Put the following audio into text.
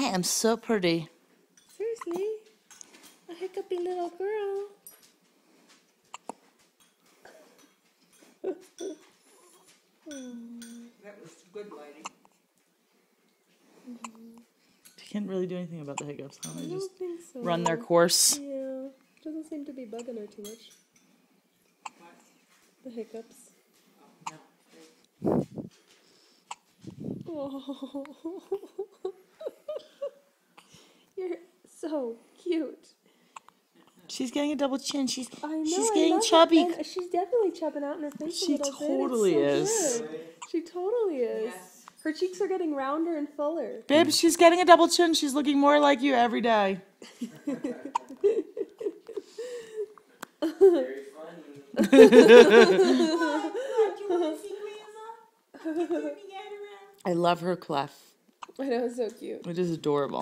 I am so pretty. Seriously? A hiccupy little girl. That was good lighting. You can't really do anything about the hiccups, huh? I They don't just think so. run their course. Yeah. Doesn't seem to be bugging her too much. What? The hiccups. Oh, no. Oh. You're so cute. She's getting a double chin. She's I getting love chubby. It. And she's definitely chubbing out in her face She a little totally bit. is. It's so good. She totally is. Yes. Her cheeks are getting rounder and fuller. Babe, she's getting a double chin. She's looking more like you every day. Very funny. Do you want to see Grandma? Give me that around. I love her clef. I know, it's so cute. It is adorable.